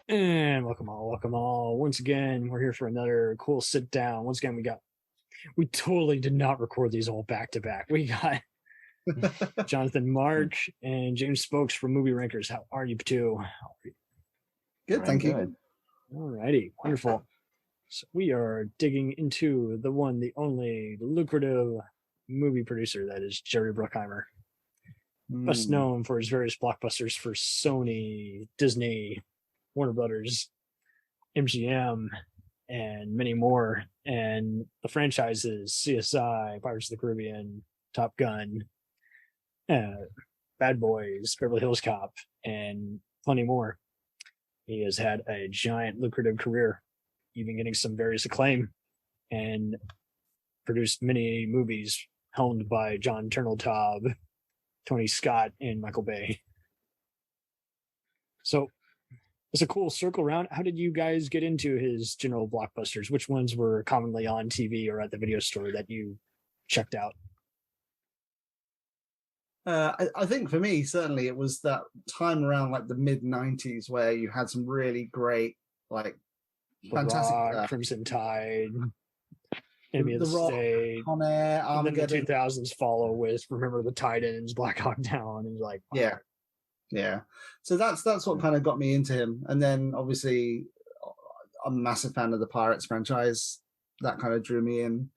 And welcome all. Once again, we're here for another cool sit down. Once again, we totally did not record these all back to back. We got Jonathan Mark and James Spokes from Movie Rankers. How are you two? Good, thank you. All righty, wonderful. So we are digging into the one, the only lucrative movie producer that is Jerry Bruckheimer. Best known for his various blockbusters for Sony, Disney, Warner Brothers, MGM, and many more. And the franchises CSI, Pirates of the Caribbean, Top Gun, Bad Boys, Beverly Hills Cop, and plenty more. He has had a giant lucrative career, even getting some various acclaim, and produced many movies helmed by Jon Turteltaub, Tony Scott, and Michael Bay. So it's a cool circle around. How did you guys get into his general blockbusters? Which ones were commonly on TV or at the video store that you checked out? I think for me, certainly it was that time around like the mid-90s where you had some really great, like, fantastic Rock, Crimson Tide, Enemy of the State, Con Air, Armageddon. And then the 2000s follow with Remember the Titans, Black Hawk Down, and like, wow. Yeah. So that's what kind of got me into him. And then obviously I'm a massive fan of the Pirates franchise. That kind of drew me in.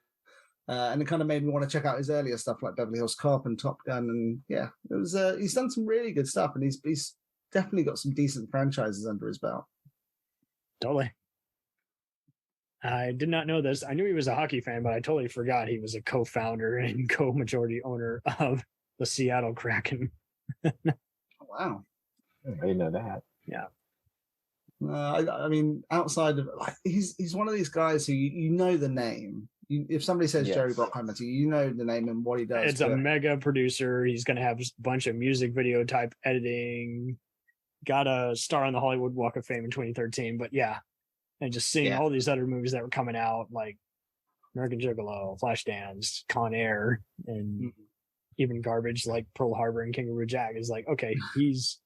And it kind of made me want to check out his earlier stuff like Beverly Hills Cop and Top Gun. And yeah, it was he's done some really good stuff, and he's definitely got some decent franchises under his belt. Totally. I did not know this. I knew he was a hockey fan, but I totally forgot he was a co-founder and co-majority owner of the Seattle Kraken. Wow. I didn't know that. Yeah. I mean, outside of, like, he's one of these guys who you know the name. If somebody says Jerry Bruckheimer to you, you know the name and what he does. It's a mega producer. He's going to have a bunch of music video type editing. Got a star on the Hollywood Walk of Fame in 2013. But yeah, and just seeing all these other movies that were coming out, like American Gigolo, Flashdance, Con Air, and even garbage like Pearl Harbor and Kangaroo Jack is like, okay, he's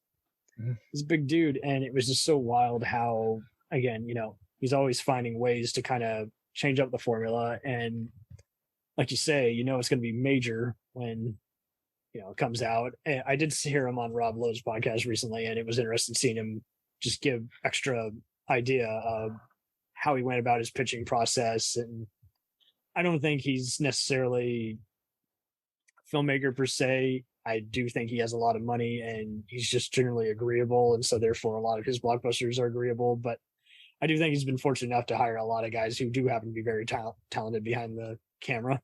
a big dude. And it was just so wild how, again, you know, he's always finding ways to kind of change up the formula. And like you say, you know, it's going to be major when, you know, it comes out. And I did hear him on Rob Lowe's podcast recently, and it was interesting seeing him just give extra idea of how he went about his pitching process. And I don't think he's necessarily a filmmaker per se. I do think he has a lot of money, and he's just generally agreeable, and so therefore a lot of his blockbusters are agreeable. But I do think he's been fortunate enough to hire a lot of guys who do happen to be very talented behind the camera.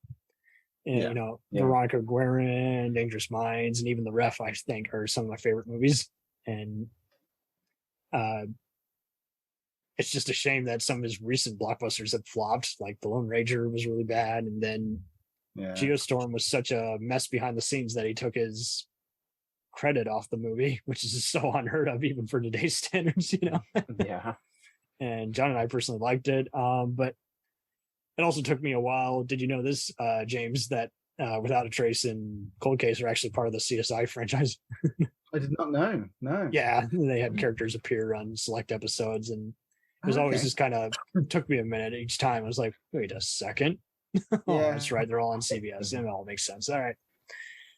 And, you know, Veronica Guerin, Dangerous Minds, and even The Ref, I think, are some of my favorite movies. And it's just a shame that some of his recent blockbusters have flopped. Like The Lone Ranger was really bad, and then Geostorm was such a mess behind the scenes that he took his credit off the movie, which is so unheard of even for today's standards, you know. And Jon and I personally liked it, but it also took me a while. Did you know this, James, that Without a Trace and Cold Case are actually part of the CSI franchise? I did not know. No. Yeah, they had characters appear on select episodes, and it was always just kind of took me a minute each time. I was like, wait a second. Oh, that's right. They're all on CBS. It all makes sense. All right.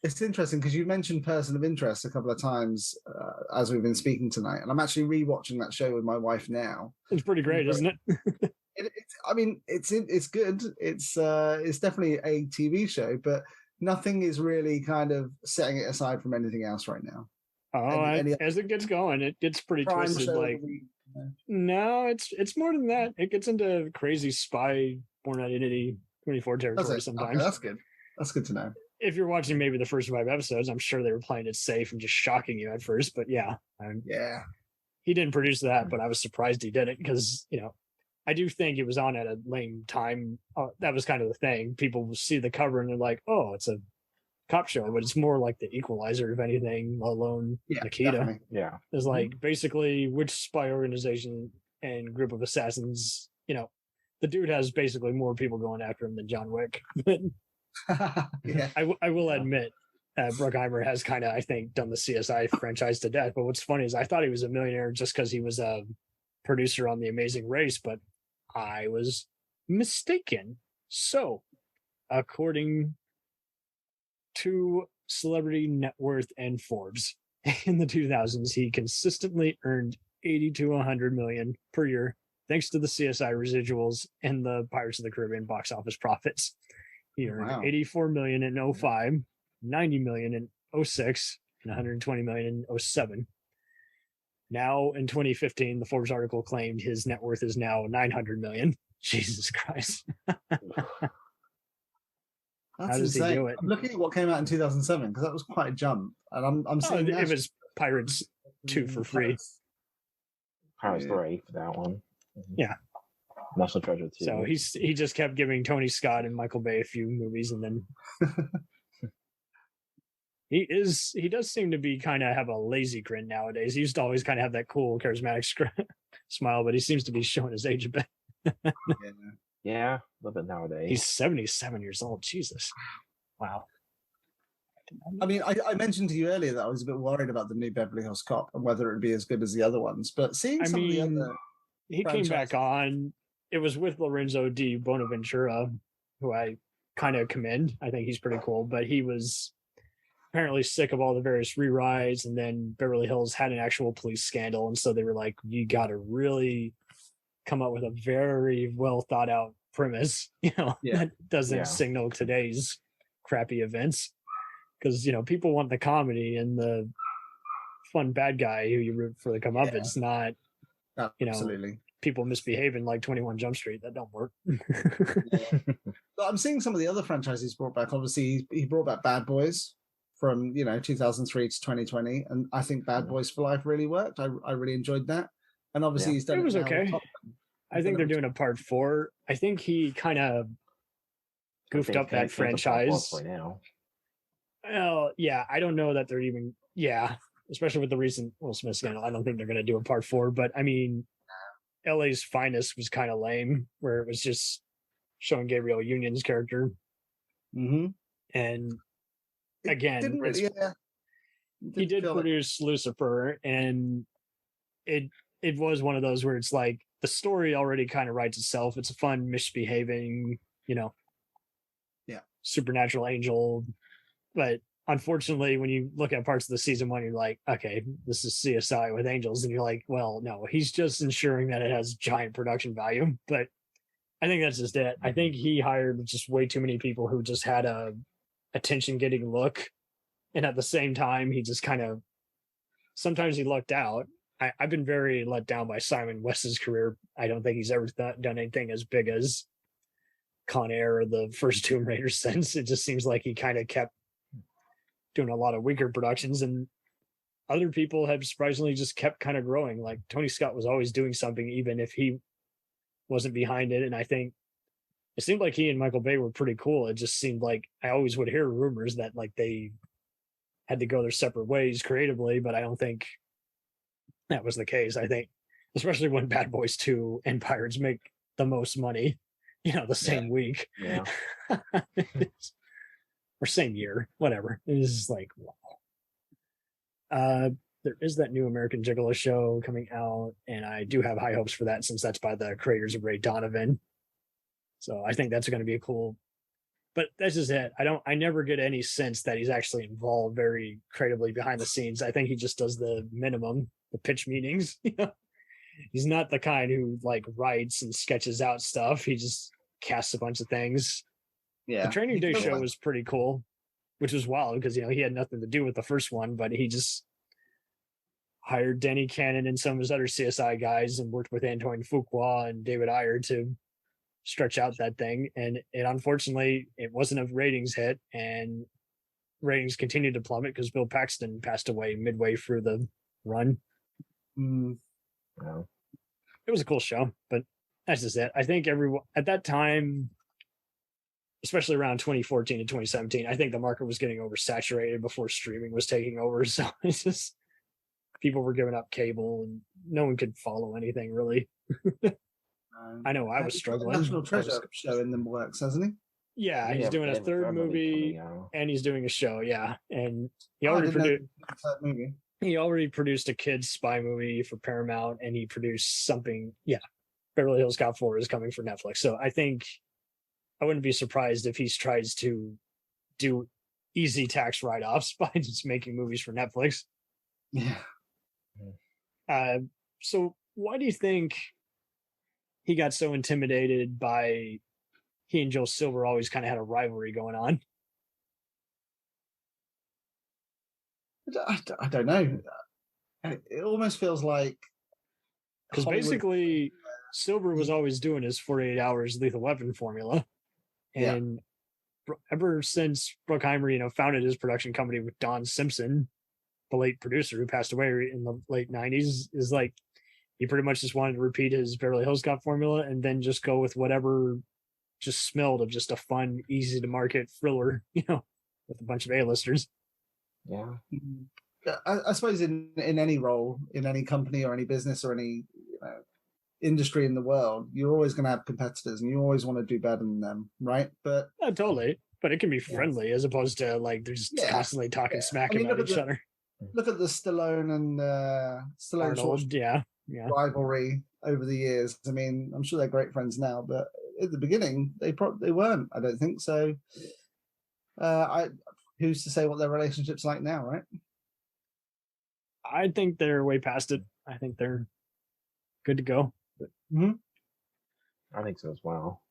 It's interesting because you mentioned Person of Interest a couple of times as we've been speaking tonight, and I'm actually rewatching that show with my wife now. It's pretty great, isn't it? I mean, it's good. It's definitely a TV show, but nothing is really kind of setting it aside from anything else right now. Oh, as it gets going, it gets pretty twisted. Like, no, it's more than that. It gets into crazy spy, Born Identity, 24 territory sometimes. Okay, that's good. That's good to know. If you're watching maybe the first 5 episodes, I'm sure they were playing it safe and just shocking you at first. But he didn't produce that, but I was surprised he did it because, you know, I do think it was on at a lame time. That was kind of the thing. People see the cover and they're like, oh, it's a cop show, but it's more like The Equalizer, if anything, let alone Nikita. Definitely. Yeah. It's like basically which spy organization and group of assassins, you know, the dude has basically more people going after him than John Wick. I will admit, Bruckheimer has kind of, I think, done the CSI franchise to death. But what's funny is I thought he was a millionaire just because he was a producer on The Amazing Race, but I was mistaken. So, according to Celebrity Net Worth and Forbes, in the 2000s, he consistently earned 80 to 100 million per year, thanks to the CSI residuals and the Pirates of the Caribbean box office profits. He earned 84 million in 05, 90 million in 06, and 120 million in 07. Now, in 2015, the Forbes article claimed his net worth is now 900 million. Jesus Christ. That's insane. He do it? I'm looking at what came out in 2007 because that was quite a jump, and I'm seeing it was Pirates 2 for free. Pirates 3 for that one. Yeah. National Treasure 2. So he just kept giving Tony Scott and Michael Bay a few movies, and then he does seem to be kind of have a lazy grin nowadays. He used to always kind of have that cool, charismatic smile, but he seems to be showing his age a bit. Yeah, a little bit nowadays. He's 77 years old. Jesus. Wow. I mean, I mentioned to you earlier that I was a bit worried about the new Beverly Hills Cop and whether it would be as good as the other ones. But seeing some of the other he came back on. It was with Lorenzo di Bonaventura, who I kind of commend. I think he's pretty cool. But he was apparently sick of all the various rewrites, and then Beverly Hills had an actual police scandal, and so they were like, "You got to really come up with a very well thought out premise, that doesn't signal today's crappy events." Because, people want the comedy and the fun bad guy who you root for the comeuppance, not, absolutely, people misbehaving like 21 Jump Street. That don't work. But I'm seeing some of the other franchises brought back. Obviously, he brought back Bad Boys from, 2003 to 2020. And I think Bad Boys for Life really worked. I really enjoyed that. And obviously he's done it. It was okay. I think they're doing a part 4. I think he kind of goofed up that franchise. Right now. Well, yeah, I don't know that they're even, especially with the recent Will Smith scandal. I don't think they're going to do a part 4, but I mean, LA's Finest was kind of lame, where it was just showing Gabriel Union's character. Mm-hmm. And again, he did produce Lucifer, and it was one of those where it's like the story already kind of writes itself. It's a fun, misbehaving, supernatural angel. But unfortunately, when you look at parts of the season 1, you're like, okay, this is CSI with angels. And you're like, well, no, he's just ensuring that it has giant production value. But I think that's just it. I think he hired just way too many people who just had a attention-getting look. And at the same time, he just kind of, sometimes he lucked out. I've been very let down by Simon West's career. I don't think he's ever done anything as big as Con Air or the first Tomb Raider since. It just seems like he kind of kept doing a lot of weaker productions, and other people have surprisingly just kept kind of growing. Like Tony Scott was always doing something, even if he wasn't behind it. And I think it seemed like he and Michael Bay were pretty cool. It just seemed like I always would hear rumors that like they had to go their separate ways creatively, but I don't think that was the case. I think, especially when Bad Boys 2 and Pirates make the most money, the same week. Yeah. Or same year, whatever. It is just like, wow. There is that new American Gigolo show coming out, and I do have high hopes for that since that's by the creators of Ray Donovan. So I think that's going to be a cool. But that's just it. I never get any sense that he's actually involved very creatively behind the scenes. I think he just does the minimum, the pitch meetings. He's not the kind who like writes and sketches out stuff. He just casts a bunch of things. Yeah, the Training Day show was pretty cool, which was wild because he had nothing to do with the first one, but he just hired Denny Cannon and some of his other CSI guys and worked with Antoine Fuqua and David Ayer to stretch out that thing. And unfortunately, it wasn't a ratings hit, and ratings continued to plummet because Bill Paxton passed away midway through the run. Wow. It was a cool show, but that's just it. I think everyone at that time, especially around 2014 and 2017, I think the market was getting oversaturated before streaming was taking over. So it's just people were giving up cable and no one could follow anything really. I know I was struggling. National Treasure show in the works, hasn't he? Yeah, he's doing a third movie and he's doing a show. Yeah, and he already produced. he already produced a kids spy movie for Paramount, and he produced something. Yeah, Beverly Hills Cop 4 is coming for Netflix. So I think I wouldn't be surprised if he tries to do easy tax write-offs by just making movies for Netflix. Yeah. So why do you think he got so intimidated by he and Joe Silver always kind of had a rivalry going on? I don't know. It almost feels like because basically Silver was always doing his 48 hours Lethal Weapon formula, and ever since Bruckheimer, founded his production company with Don Simpson, the late producer who passed away in the late 90s, is like he pretty much just wanted to repeat his Beverly Hills Cop formula and then just go with whatever just smelled of just a fun, easy to market thriller, with a bunch of A-listers. Yeah. I suppose in any role, in any company or any business or any industry in the world, you're always going to have competitors and you always want to do better than them, right? But totally. But it can be friendly as opposed to like they're just constantly talking smack about each other. Look at the Stallone and Arnold, rivalry over the years. I mean, I'm sure they're great friends now, but at the beginning they weren't. I don't think so. Who's to say what their relationship's like now, right? I think they're way past it. I think they're good to go. I think so as well.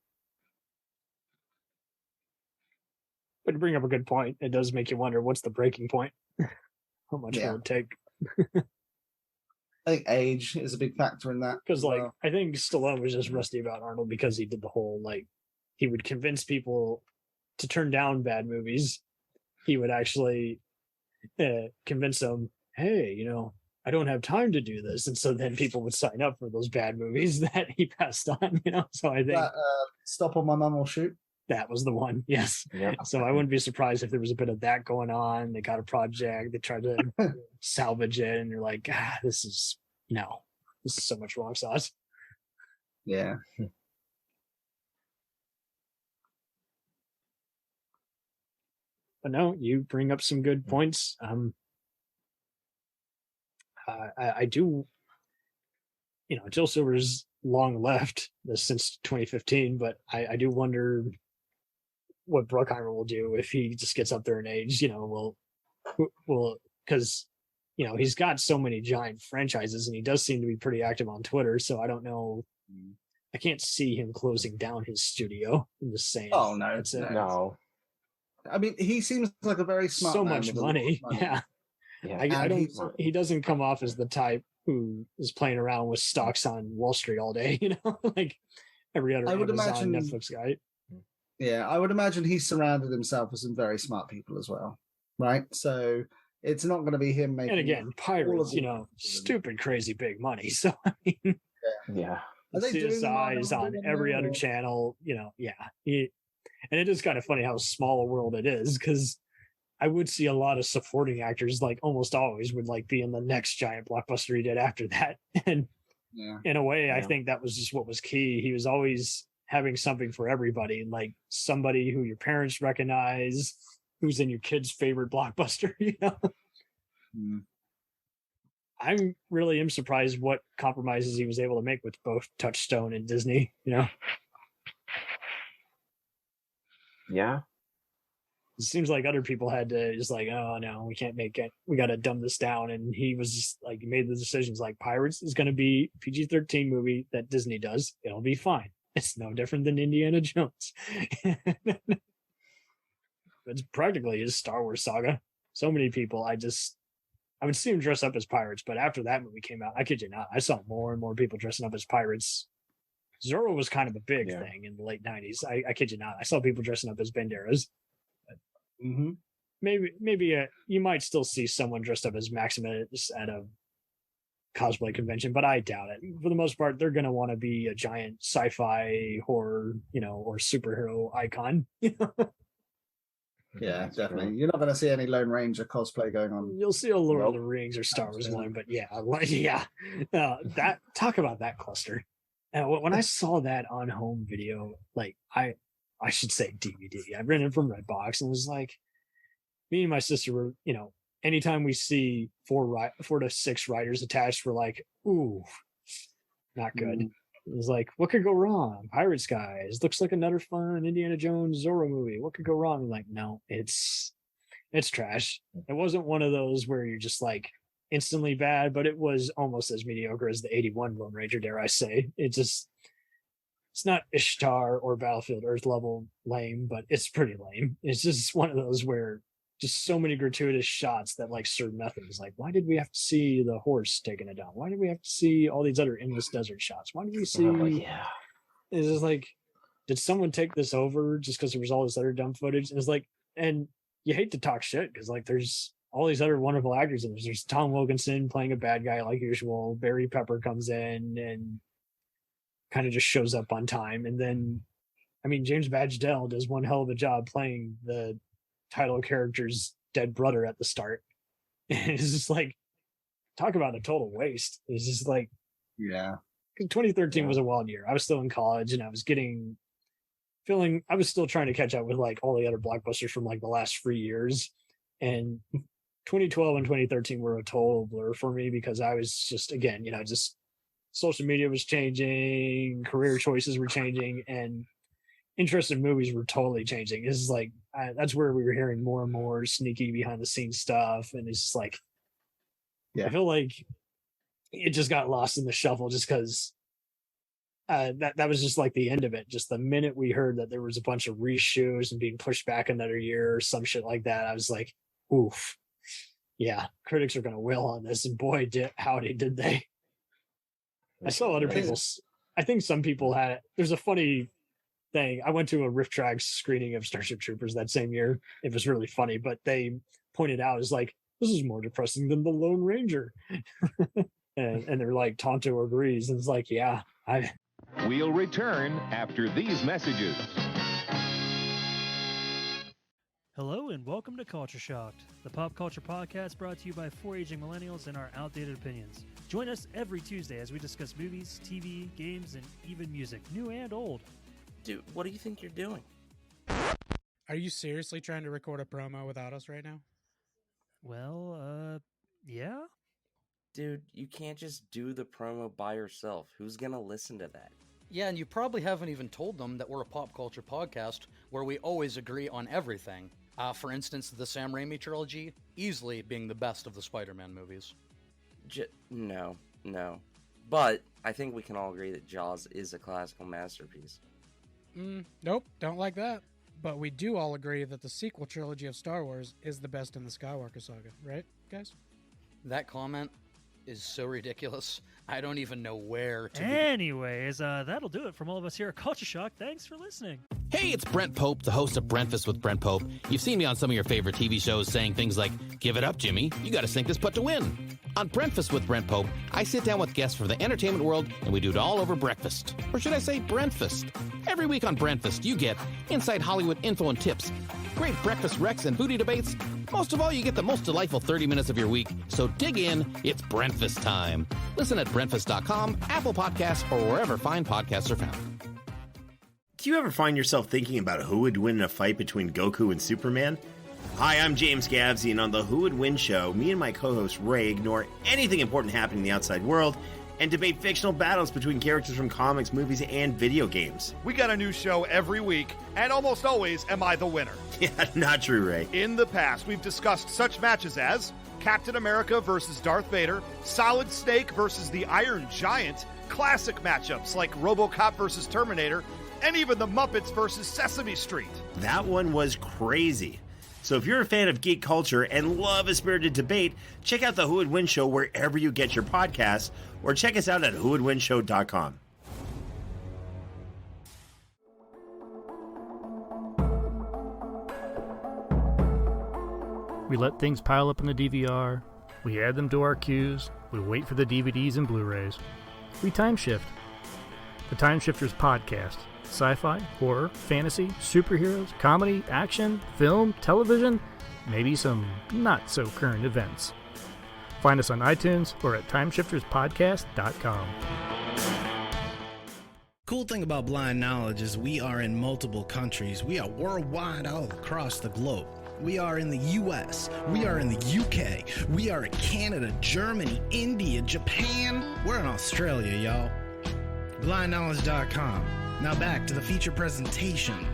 But to bring up a good point, it does make you wonder what's the breaking point? How much will it take? I think age is a big factor in that. Because, I think Stallone was just rusty about Arnold because he did the whole, he would convince people to turn down bad movies. He would actually convince them, hey, I don't have time to do this. And so then people would sign up for those bad movies that he passed on, So I think... Stop or My Mum Will Shoot? That was the one, yes. Yep. So I wouldn't be surprised if there was a bit of that going on. They got a project, they tried to salvage it, and you're like, this is so much wrong sauce. Yeah. But no, you bring up some good points. I do, Joe Silver's long left since 2015, but I do wonder what Bruckheimer will do if he just gets up there in age. Will because he's got so many giant franchises, and he does seem to be pretty active on Twitter. So I don't know. I can't see him closing down his studio and just saying, "Oh no, that's it." No. I mean, he seems like a very smart. So much money. Yeah. I don't. He doesn't come off as the type who is playing around with stocks on Wall Street all day. Like every other Amazon, Netflix guy. Yeah, I would imagine he's surrounded himself with some very smart people as well, right? So it's not going to be him making. And again, Pirates, stupid, crazy, big money. So I mean, yeah. CSI is on every other channel. And it is kind of funny how small a world it is, because I would see a lot of supporting actors, almost always would be in the next giant blockbuster he did after that. And in a way, I think that was just what was key. He was always having something for everybody, like somebody who your parents recognize, who's in your kid's favorite blockbuster. I really am surprised what compromises he was able to make with both Touchstone and Disney. Yeah. It seems like other people had to just oh no, we can't make it. We got to dumb this down. And he was just made the decisions Pirates is going to be a PG-13 movie that Disney does. It'll be fine. It's no different than Indiana Jones. It's practically his Star Wars saga. So many people, I would see him dress up as pirates, but after that movie came out, I kid you not, I saw more and more people dressing up as pirates. Zorro was kind of a big thing in the late 90s. I kid you not. I saw people dressing up as Banderas. Maybe you might still see someone dressed up as Maximus at a cosplay convention, but I doubt it. For the most part, they're going to want to be a giant sci-fi horror, or superhero icon. Yeah, definitely. You're not going to see any Lone Ranger cosplay going on. You'll see a Lord of the Rings or Star Wars one, but that talk about that cluster. When I saw that on home video, I should say DVD. I rented it from Redbox and was me and my sister were, anytime we see 4 to 6 writers attached, we're like, ooh, not good. It's like, what could go wrong? Pirates guys, looks like another fun Indiana Jones Zorro movie. What could go wrong? I'm like, no, it's trash. It wasn't one of those where you're just like instantly bad, but it was almost as mediocre as the 81 Lone Ranger, dare I say. It's not Ishtar or Battlefield Earth level lame, but it's pretty lame. It's just one of those where just so many gratuitous shots that like serve nothing. It's like, why did we have to see the horse taking it down? Why did we have to see all these other endless desert shots? Why did we see? It's just like, did someone take this over just because there was all this other dumb footage? And it's like, and you hate to talk shit because like there's all these other wonderful actors in there's Tom Wilkinson playing a bad guy like usual. Barry Pepper comes in and kind of just shows up on time, and then I mean James Badge Dell does one hell of a job playing the title character's dead brother at the start. And it's just like, talk about a total waste. It's just like, 2013 was a wild year. I was still in college and I was I was still trying to catch up with like all the other blockbusters from like the last 3 years, and 2012 and 2013 were a total blur for me because I was just, again, just social media was changing, career choices were changing, and interest in movies were totally changing. This is like, that's where we were hearing more and more sneaky behind the scenes stuff. And it's just like, I feel like it just got lost in the shuffle just because that was just like the end of it. Just the minute we heard that there was a bunch of reshoots and being pushed back another year or some shit like that, I was like, oof, yeah, critics are going to wail on this. And boy, howdy did they. I saw other people. I think some people had it. There's a funny thing. I went to a Riff Trax screening of Starship Troopers that same year. It was really funny, but they pointed out, is like, this is more depressing than the Lone Ranger. and they're like, Tonto agrees. And it's like, yeah, We'll return after these messages. Hello and welcome to Culture Shocked, the pop culture podcast brought to you by 4 aging millennials and our outdated opinions. Join us every Tuesday as we discuss movies, TV, games, and even music, new and old. Dude, what do you think you're doing? Are you seriously trying to record a promo without us right now? Well, yeah? Dude, you can't just do the promo by yourself. Who's gonna listen to that? Yeah, and you probably haven't even told them that we're a pop culture podcast where we always agree on everything. For instance, the Sam Raimi trilogy, easily being the best of the Spider-Man movies. No. But I think we can all agree that Jaws is a classical masterpiece. Nope, don't like that. But we do all agree that the sequel trilogy of Star Wars is the best in the Skywalker saga, right, guys? That comment is so ridiculous. I don't even know where to begin. Anyways, that'll do it from all of us here at Culture Shock. Thanks for listening. Hey, it's Brent Pope, the host of Breakfast with Brent Pope. You've seen me on some of your favorite TV shows saying things like, give it up, Jimmy. You got to sink this putt to win. On Breakfast with Brent Pope, I sit down with guests from the entertainment world, and we do it all over breakfast. Or should I say Brentfast? Every week on Brentfast, you get inside Hollywood info and tips, great breakfast recs and booty debates. Most of all, you get the most delightful 30 minutes of your week. So dig in. It's Brentfast time. Listen at Brentfast.com, Apple Podcasts, or wherever fine podcasts are found. Do you ever find yourself thinking about who would win in a fight between Goku and Superman? Hi, I'm James Gavsey, and on the Who Would Win show, me and my co-host Ray ignore anything important happening in the outside world and debate fictional battles between characters from comics, movies, and video games. We got a new show every week, and almost always am I the winner. Yeah, not true, Ray. In the past, we've discussed such matches as Captain America versus Darth Vader, Solid Snake versus the Iron Giant, classic matchups like RoboCop versus Terminator, and even the Muppets versus Sesame Street. That one was crazy. So if you're a fan of geek culture and love a spirited debate, check out the Who Would Win show wherever you get your podcasts, or check us out at whowouldwinshow.com. We let things pile up in the DVR, we add them to our queues, we wait for the DVDs and Blu-rays. We time shift. The Time Shifters Podcast. Sci-fi, horror, fantasy, superheroes, comedy, action, film, television, maybe some not-so-current events. Find us on iTunes or at timeshifterspodcast.com. Cool thing about Blind Knowledge is we are in multiple countries. We are worldwide all across the globe. We are in the US. We are in the UK. We are in Canada, Germany, India, Japan. We're in Australia, y'all. BlindKnowledge.com. Now back to the feature presentation.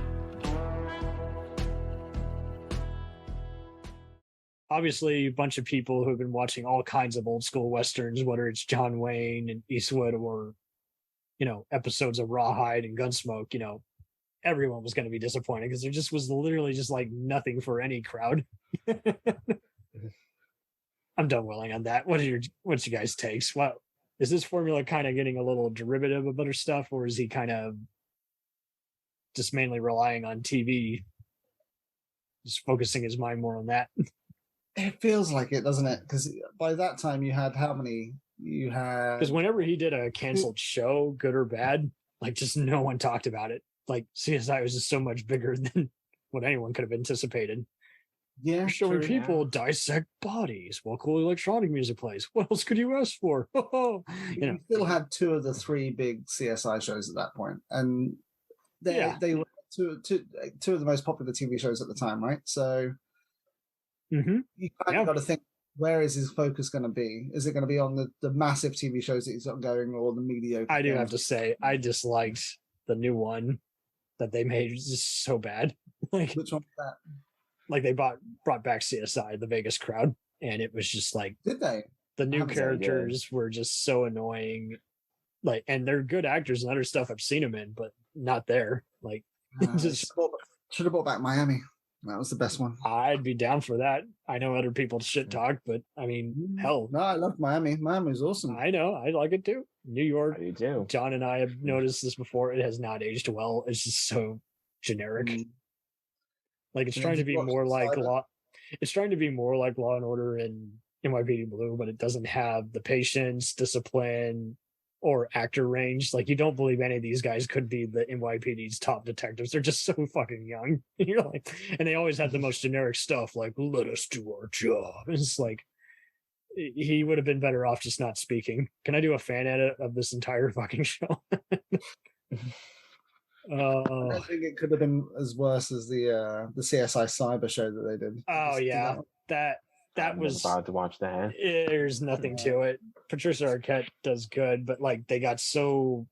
Obviously, a bunch of people who've been watching all kinds of old school Westerns, whether it's John Wayne and Eastwood or, episodes of Rawhide and Gunsmoke, everyone was going to be disappointed because there just was literally just like nothing for any crowd. I'm done willing on that. What's your guys' takes? What is this formula kind of getting a little derivative of other stuff, or is he kind of just mainly relying on TV, just focusing his mind more on that? It feels like it, doesn't it? Because by that time you had how many? You had, because whenever he did a canceled show, good or bad, like just no one talked about it. Like CSI was just so much bigger than what anyone could have anticipated. Yeah, showing people dissect bodies while cool electronic music plays. What else could you ask for? You still had 2 of the 3 big CSI shows at that point, and they were two of the most popular TV shows at the time, right? So you kind of got to think, where is his focus going to be? Is it going to be on the massive TV shows that he's got going, or the mediocre? I do have to say, I disliked the new one that they made. It was just so bad. Like, which one was that? Like they brought back CSI, the Vegas crowd, and it was just like, did they? The new characters were just so annoying. Like, and they're good actors and other stuff I've seen them in, but not there. Like, should have brought back Miami. That was the best one. I'd be down for that. I know other people shit talk, but I mean, hell. No, I love Miami. Miami was awesome. I know. I like it too. New York. You do. Jon and I have noticed this before. It has not aged well. It's just so generic. Like it's trying to be more like law. It's trying to be more like Law and Order and NYPD Blue, but it doesn't have the patience, discipline, or actor range. Like you don't believe any of these guys could be the NYPD's top detectives. They're just so fucking young. You're like, and they always have the most generic stuff, like "Let us do our job." It's like he would have been better off just not speaking. Can I do a fan edit of this entire fucking show? I don't think it could have been as worse as the CSI Cyber show that they did. Oh yeah, that was about to watch that. There's nothing to it. Patricia Arquette does good, but like they got so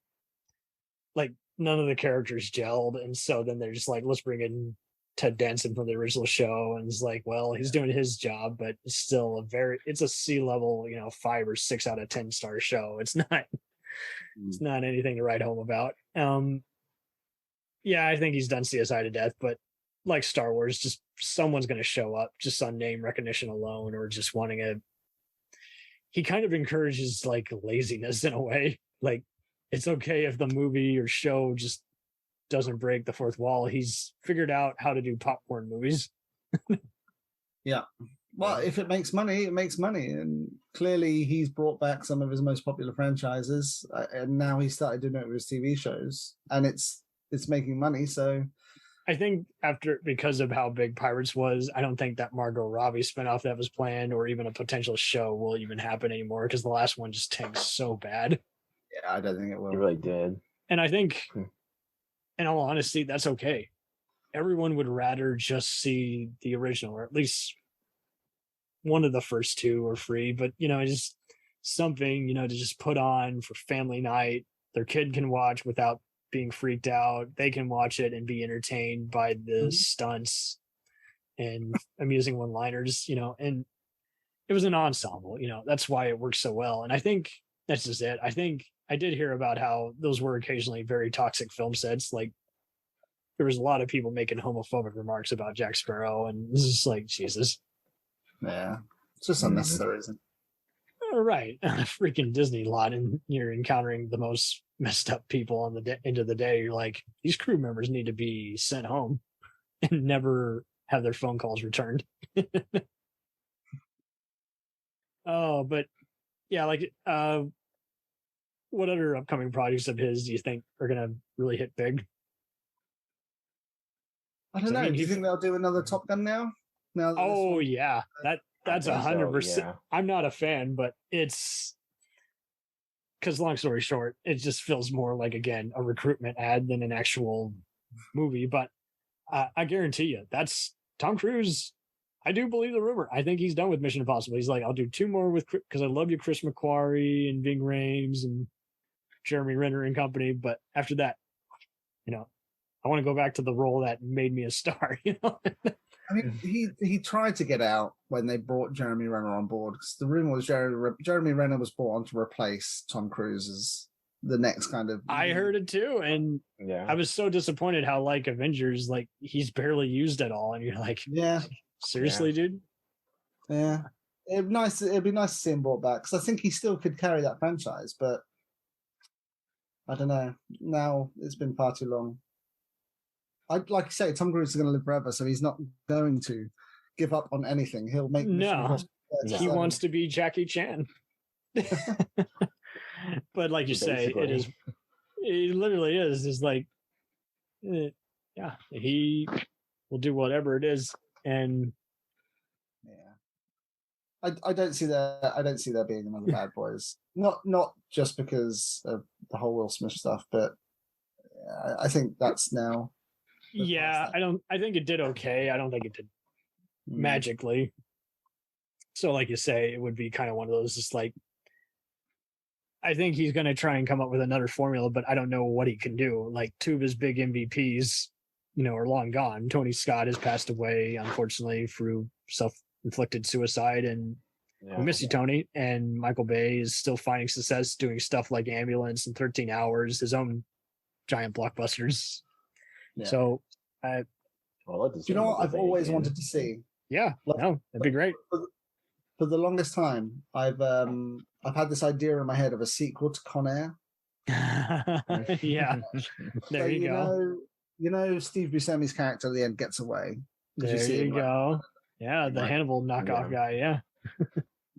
like none of the characters gelled, and so then they're just like, let's bring in Ted Danson from the original show, and it's like, well, he's doing his job, but it's still it's a C-level, 5 or 6 out of 10 star show. It's not anything to write home about. Yeah, I think he's done CSI to death, but like Star Wars, just someone's going to show up just on name recognition alone, or just wanting he kind of encourages like laziness in a way. Like it's okay if the movie or show just doesn't break the fourth wall. He's figured out how to do popcorn movies. Yeah. Well, if it makes money, it makes money. And clearly he's brought back some of his most popular franchises, and now he started doing it with his TV shows, and it's making money. So I think because of how big Pirates was, I don't think that Margot Robbie spinoff that was planned or even a potential show will even happen anymore, because the last one just tanked so bad. Yeah, I don't think it will. It really did. And I think, in all honesty, that's okay. Everyone would rather just see the original, or at least one of the first 2 or free, but just something, to just put on for family night. Their kid can watch without being freaked out. They can watch it and be entertained by the stunts and amusing one-liners, and it was an ensemble, that's why it works so well. And I think that's just it. I think I did hear about how those were occasionally very toxic film sets. Like there was a lot of people making homophobic remarks about Jack Sparrow, and this is like, Jesus. Yeah, it's just unnecessary, isn't it? Right. A freaking Disney lot, and you're encountering the most messed up people on the end of the day. You're like, these crew members need to be sent home and never have their phone calls returned. Oh, but yeah, like what other upcoming projects of his do you think are gonna really hit big? I don't know. Do you think they'll do another Top Gun now? Oh yeah, that's 100%. I'm not a fan, but it's because, long story short, it just feels more like, again, a recruitment ad than an actual movie. But I guarantee you, that's Tom Cruise I do believe the rumor. I think he's done with Mission Impossible. He's like, I'll do 2 more with, because I love you, Chris McQuarrie and Ving Rhames and Jeremy Renner and company. But after that, I want to go back to the role that made me a star. I mean, he tried to get out when they brought Jeremy Renner on board, because the rumor was Jeremy Renner was brought on to replace Tom Cruise as the next kind of. I heard it too, and I was so disappointed how like Avengers, like he's barely used at all, and you're like, seriously, dude. Yeah, it'd be nice to see him brought back, because I think he still could carry that franchise, but I don't know. Now it's been far too long. Like you say, Tom Cruise is going to live forever, so he's not going to give up on anything. He'll make he wants to be Jackie Chan. But like you say, it literally is. It's like, he will do whatever it is, and I don't see there being another Bad Boys. Not just because of the whole Will Smith stuff, but I think that's now. I think it did okay. I don't think it did magically. So like you say, it would be kind of one of those, just like, I think he's going to try and come up with another formula, but I don't know what he can do. Like 2 of his big MVPs, are long gone. Tony Scott has passed away, unfortunately, through self-inflicted suicide, and we miss you, Tony. And Michael Bay is still finding success doing stuff like Ambulance and 13 Hours, his own giant blockbusters. Yeah. So, you know what I've always wanted to see? Yeah, that'd be great. For the longest time, I've had this idea in my head of a sequel to Con Air. Yeah, there you go. Steve Buscemi's character at the end gets away. There you go. Yeah, the Hannibal knockoff guy. Yeah.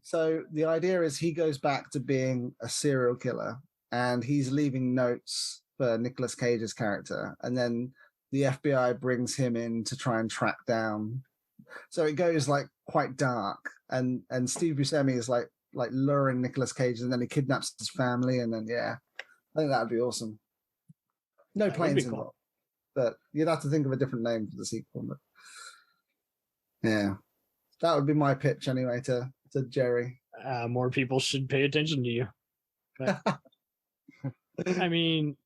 So the idea is he goes back to being a serial killer, and he's leaving notes for Nicolas Cage's character, and then the FBI brings him in to try and track down. So it goes like quite dark, and Steve Buscemi is like luring Nicolas Cage, and then he kidnaps his family, and then I think that would be awesome. No planes involved, but you'd have to think of a different name for the sequel. But yeah, that would be my pitch anyway to Jerry. More people should pay attention to you. But, I mean,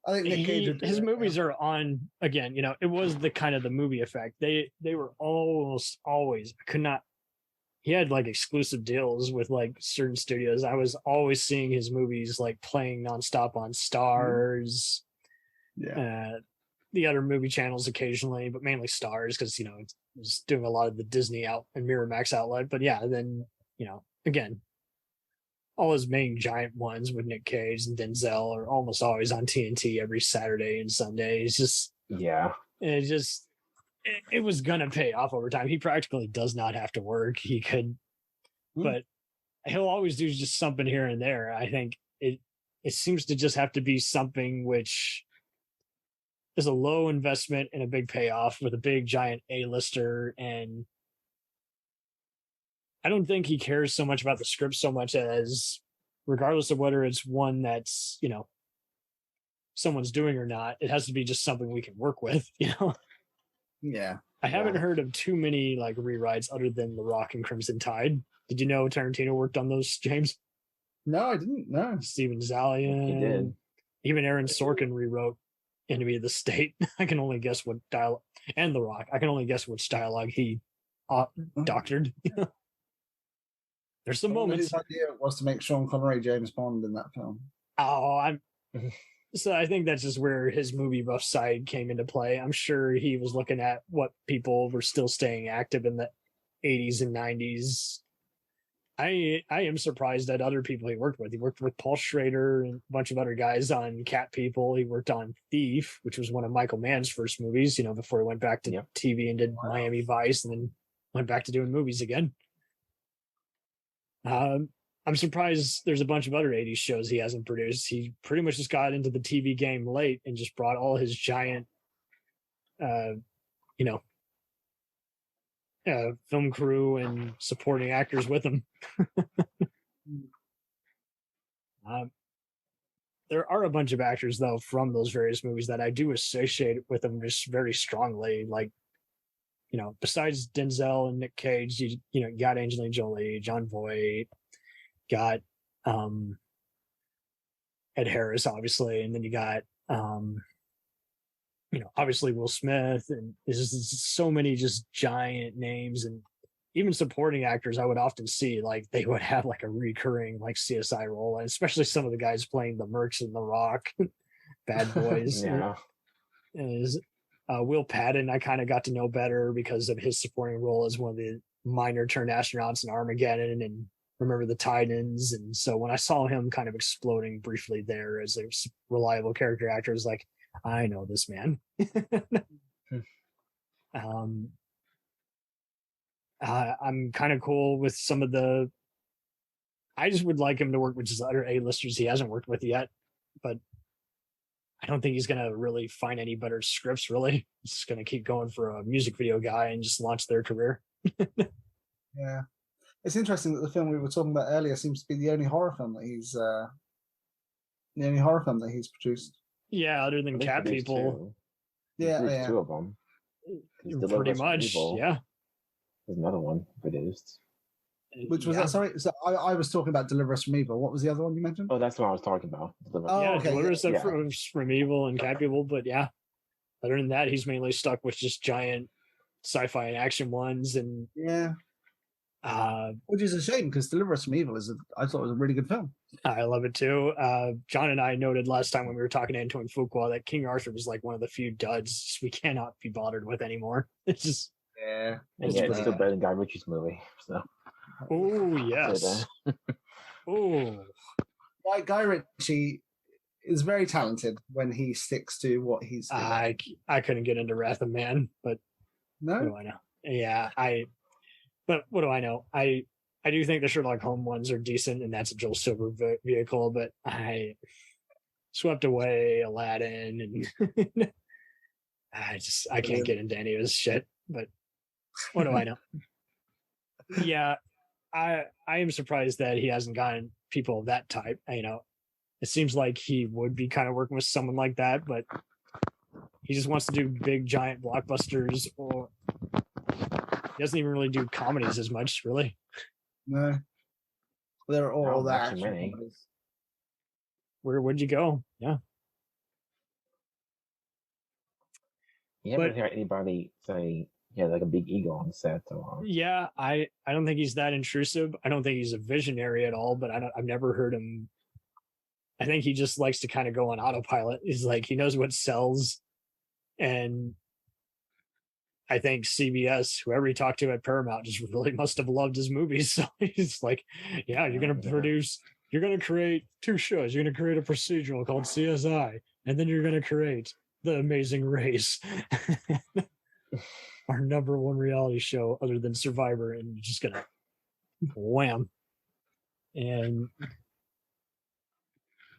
I think Nick Cage his movies are on again. It was the kind of the movie effect. They were almost always. He had like exclusive deals with like certain studios. I was always seeing his movies like playing nonstop on Stars. The other movie channels occasionally, but mainly Stars, because it was doing a lot of the Disney out and Miramax outlet. But then again, all his main giant ones with Nick Cage and Denzel are almost always on TNT every Saturday and Sunday. It's just it was gonna pay off over time. He practically does not have to work. He could, but he'll always do just something here and there. I think it seems to just have to be something which is a low investment and a big payoff with a big giant A-lister. And I don't think he cares so much about the script so much as, regardless of whether it's one that's, someone's doing or not, it has to be just something we can work with, Yeah. I haven't heard of too many like rewrites other than The Rock and Crimson Tide. Did you know Tarantino worked on those, James? No, I didn't. No. Steven Zalian. He did. Even Aaron Sorkin rewrote Enemy of the State. I can only guess what dialogue, and The Rock. I can only guess which dialogue he doctored. There's some moments. His idea was to make Sean Connery James Bond in that film. So I think that's just where his movie buff side came into play. I'm sure he was looking at what people were still staying active in the 80s and 90s. I am surprised at other people he worked with. He worked with Paul Schrader and a bunch of other guys on Cat People. He worked on Thief, which was one of Michael Mann's first movies, before he went back to TV and did Miami Vice, and then went back to doing movies again. I'm surprised there's a bunch of other 80s shows he hasn't produced. He pretty much just got into the TV game late and just brought all his giant, film crew and supporting actors with him. There are a bunch of actors, though, from those various movies that I do associate with him just very strongly. Like, besides Denzel and Nick Cage, you got Angelina Jolie, John Voight, got Ed Harris, obviously, and then you got obviously Will Smith, and there's just so many just giant names, and even supporting actors I would often see like they would have like a recurring like CSI role, and especially some of the guys playing the Mercs in The Rock, Bad Boys. Yeah. Is Will Patton I kind of got to know better because of his supporting role as one of the minor turned astronauts in Armageddon and Remember the Titans. And so when I saw him kind of exploding briefly there as a reliable character actor, I was like, I know this man. I'm kind of cool with some of the. I just would like him to work with just other A-listers he hasn't worked with yet, but I don't think he's gonna really find any better scripts. Really, he's just gonna keep going for a music video guy and just launch their career. Yeah, it's interesting that the film we were talking about earlier seems to be the only horror film that he's produced. Yeah, other than Cat People. Yeah. Two of them. Pretty much, yeah. There's another one produced. Which was that? Sorry, so I was talking about Deliver Us from Evil. What was the other one you mentioned? Oh, that's what I was talking about. Deliver Us from Evil and Cat People. But yeah, other than that, he's mainly stuck with just giant sci-fi and action ones. And which is a shame because Deliver Us from Evil I thought it was a really good film. I love it too. Jon and I noted last time when we were talking to Antoine Fuqua that King Arthur was like one of the few duds we cannot be bothered with anymore. It's just it's still better than Guy Ritchie's movie. So. Oh yes. Oh, Guy Ritchie is very talented when he sticks to what he's doing. I couldn't get into Wrath of Man, but no, what do I know? Yeah, but what do I know? I do think the Sherlock Holmes ones are decent, and that's a Joel Silver vehicle. But I swept away Aladdin, and I can't get into any of his shit. But what do I know? Yeah, I am surprised that he hasn't gotten people of that type. It seems like he would be kind of working with someone like that, but he just wants to do big giant blockbusters, or he doesn't even really do comedies as much, really. No, they're all that. Where'd you go? Yeah. You haven't heard anybody say he had like a big ego on set. Yeah, I don't think he's that intrusive. I don't think he's a visionary at all, but I've never heard him. I think he just likes to kind of go on autopilot. He's like, he knows what sells. And I think CBS, whoever he talked to at Paramount, just really must have loved his movies. So he's like, yeah, you're going to create 2 shows. You're going to create a procedural called CSI, and then you're going to create The Amazing Race. Our number one reality show other than Survivor, and you're just gonna wham. And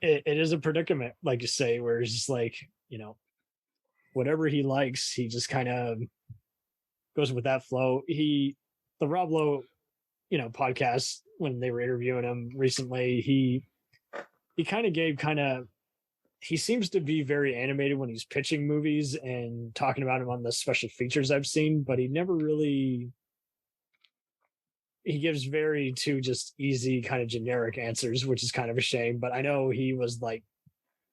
it is a predicament, like you say, where it's just like, whatever he likes, he just kind of goes with that flow. The Rob Lowe, podcast, when they were interviewing him recently, he kind of gave he seems to be very animated when he's pitching movies and talking about him on the special features I've seen, but he never really, he gives very just easy kind of generic answers, which is kind of a shame. But I know he was like,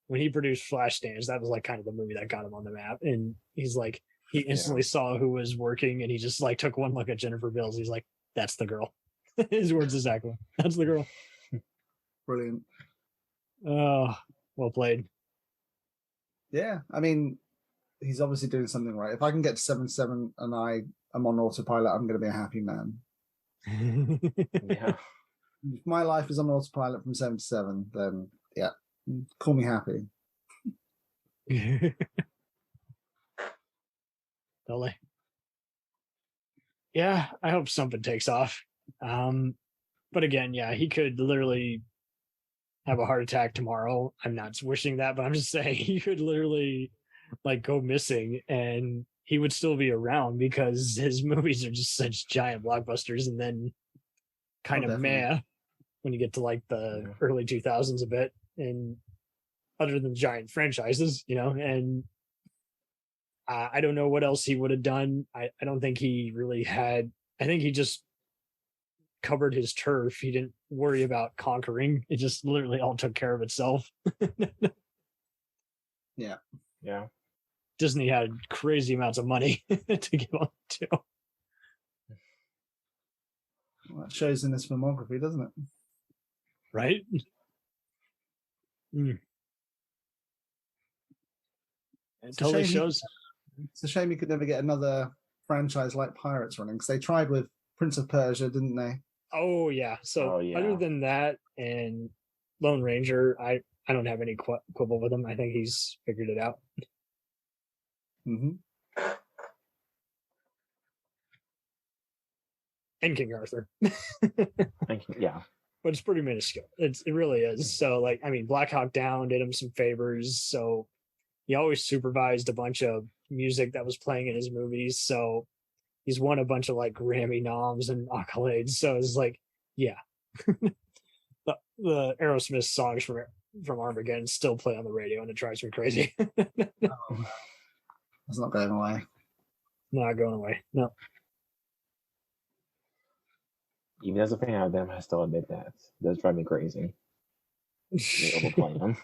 when he produced Flashdance, that was like kind of the movie that got him on the map. And he's like, he instantly saw who was working, and he just like took one look at Jennifer Beals. He's like, that's the girl. His words exactly. That's the girl. Brilliant. Oh, well played. Yeah, I mean, he's obviously doing something right. If I can get to 7-7 and I'm on autopilot, I'm going to be a happy man. Yeah. If my life is on autopilot from 7 to 7, then yeah, call me happy. Totally. Yeah, I hope something takes off. But again, yeah, he could literally have a heart attack tomorrow. I'm not wishing that, but I'm just saying he could literally like go missing and he would still be around because his movies are just such giant blockbusters, and then kind of meh when you get to like the early 2000s a bit, and other than giant franchises, and I don't know what else he would have done. I don't think he really had. I think he just covered his turf. He didn't worry about conquering. It just literally all took care of itself. Yeah. Yeah. Disney had crazy amounts of money to give on to. Well, that shows in his filmography, doesn't it? Right? Mm. It totally shows. It's a shame you could never get another franchise like Pirates running, because they tried with Prince of Persia, didn't they? Oh yeah. So other than that and Lone Ranger, I don't have any quibble with him. I think he's figured it out. Mm-hmm. And King Arthur. Yeah. But it's pretty minuscule. It really is. So like, I mean, Black Hawk Down did him some favors. So he always supervised a bunch of music that was playing in his movies. So he's won a bunch of like Grammy noms and accolades. So it's like, yeah. the Aerosmith songs from Armageddon still play on the radio, and it drives me crazy. It's not going away. Not going away. No. Even as a fan of them, I still admit that. It does drive me crazy. They overplay them.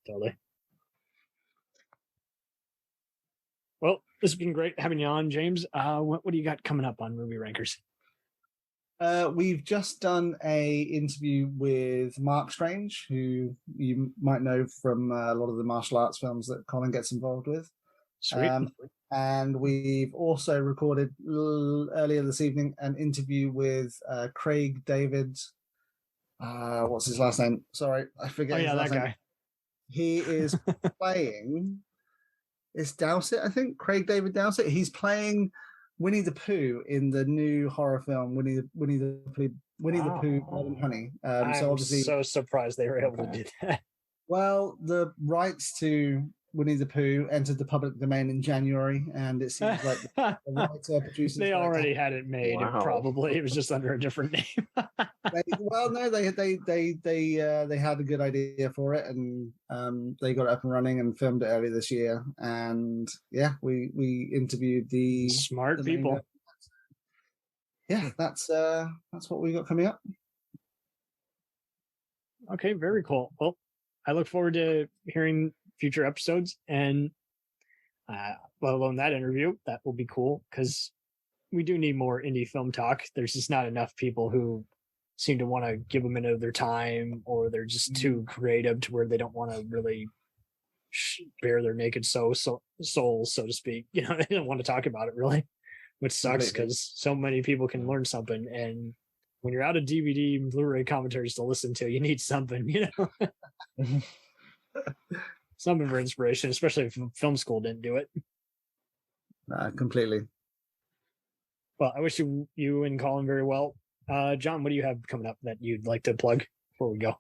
Totally. Well, this has been great having you on, James. What do you got coming up on Movie Rankers? We've just done a interview with Mark Strange, who you might know from a lot of the martial arts films that Colin gets involved with. Sweet. And we've also recorded earlier this evening an interview with Craig David. What's his last name? Sorry, I forget. Oh yeah, that guy. He is playing. It's Dowsett, I think. Craig David Dowsett. He's playing Winnie the Pooh in the new horror film Winnie the Pooh, Blood and Honey. I'm so obviously, so surprised they were able to do that. Well, the rights to Winnie the Pooh entered the public domain in January, and it seems like the writer producers they already had it made. Wow. Probably it was just under a different name. They had a good idea for it, and they got it up and running and filmed it earlier this year. And yeah, we interviewed the smart people. Yeah, that's what we got coming up. Okay, very cool. Well, I look forward to hearing future episodes, and let alone that interview. That will be cool, because we do need more indie film talk. There's just not enough people who seem to want to give a minute of their time, or they're just too creative to where they don't want to really bare their naked souls, so to speak. You know, they don't want to talk about it really, which sucks, because so many people can learn something. And when you're out of DVD and Blu-ray commentaries to listen to, you need something, you know. Something for inspiration, especially if film school didn't do it. Completely. Well, I wish you and Colin very well. John, what do you have coming up that you'd like to plug before we go?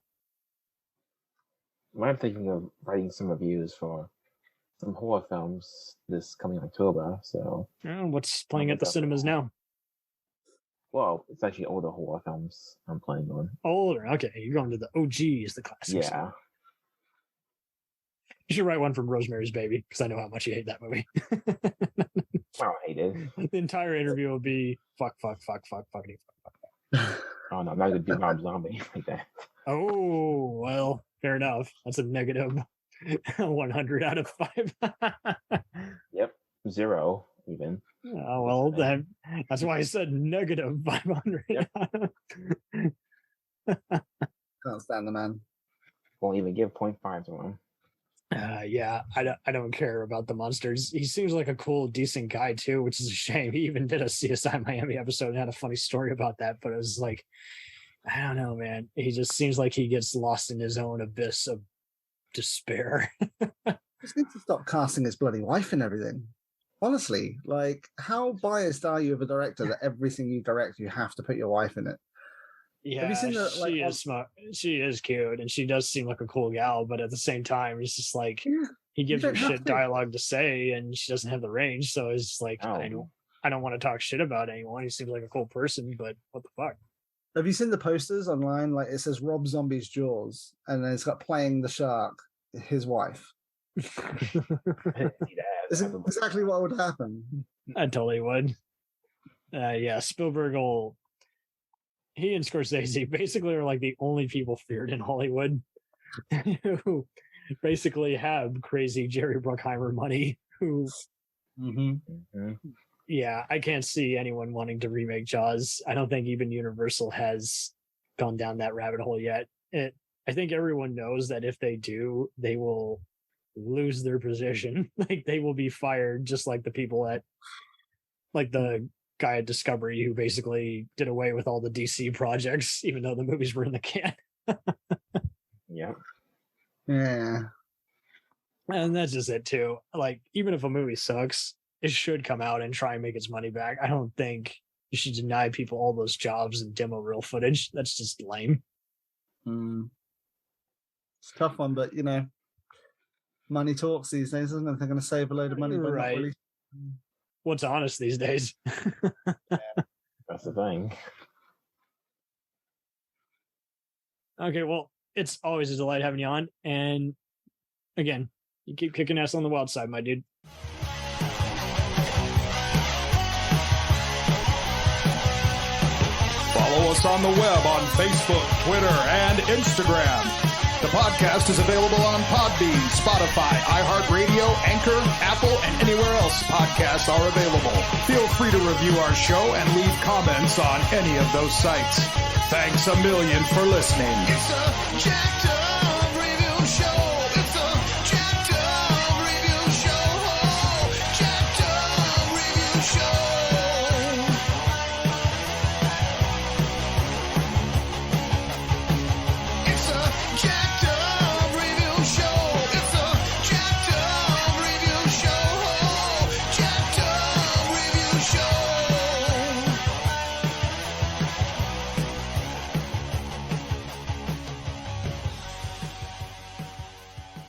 I'm thinking of writing some reviews for some horror films this coming October. So, what's playing at the cinemas now? Well, it's actually older horror films I'm playing on. Older, okay. You're going to the OGs, the classics. Yeah. You should write one from Rosemary's Baby, because I know how much you hate that movie. I don't hate it. The entire interview will be fuck. Oh no, I'm not gonna beat Rob Zombie like that. Oh well, fair enough. That's a negative 100 out of 5. Yep, 0 even. Oh well, that's why I said negative 500. Yep. Can't stand the man. Won't even give 0.5 to him. Yeah, I don't care about the monsters. He seems like a cool, decent guy too, which is a shame. He even did a CSI Miami episode and had a funny story about that, but it was like, I don't know, man. He just seems like he gets lost in his own abyss of despair. Just needs to stop casting his bloody wife and everything. Honestly, like, how biased are you of a director that everything you direct, you have to put your wife in it? Yeah, have you seen the, she is smart. She is cute, and she does seem like a cool gal. But at the same time, it's just like he gives her shit dialogue to say, and she doesn't have the range. So it's like I don't want to talk shit about anyone. He seems like a cool person, but what the fuck? Have you seen the posters online? Like, it says Rob Zombie's Jaws, and then it's got playing the shark, his wife. This is exactly what would happen. I totally would. Yeah, Spielberg he and Scorsese basically are like the only people feared in Hollywood who basically have crazy Jerry Bruckheimer money who yeah, I can't see anyone wanting to remake Jaws. I don't think even Universal has gone down that rabbit hole yet. I think everyone knows that if they do, they will lose their position. Like they will be fired, just like the people at, like the guy at Discovery who basically did away with all the DC projects, even though the movies were in the can. Yeah. And that's just it too. Like, even if a movie sucks, it should come out and try and make its money back. I don't think you should deny people all those jobs and demo reel footage. That's just lame. It's a tough one, but money talks these days, isn't it? They're going to save a load of money, but not really. What's honest these days? That's the thing. Okay, well, it's always a delight having you on. And again, you keep kicking ass on the wild side, my dude. Follow us on the web on Facebook, Twitter, and Instagram. The podcast is available on Podbean, Spotify, iHeartRadio, Anchor, Apple, and anywhere else podcasts are available. Feel free to review our show and leave comments on any of those sites. Thanks a million for listening. It's a jacked up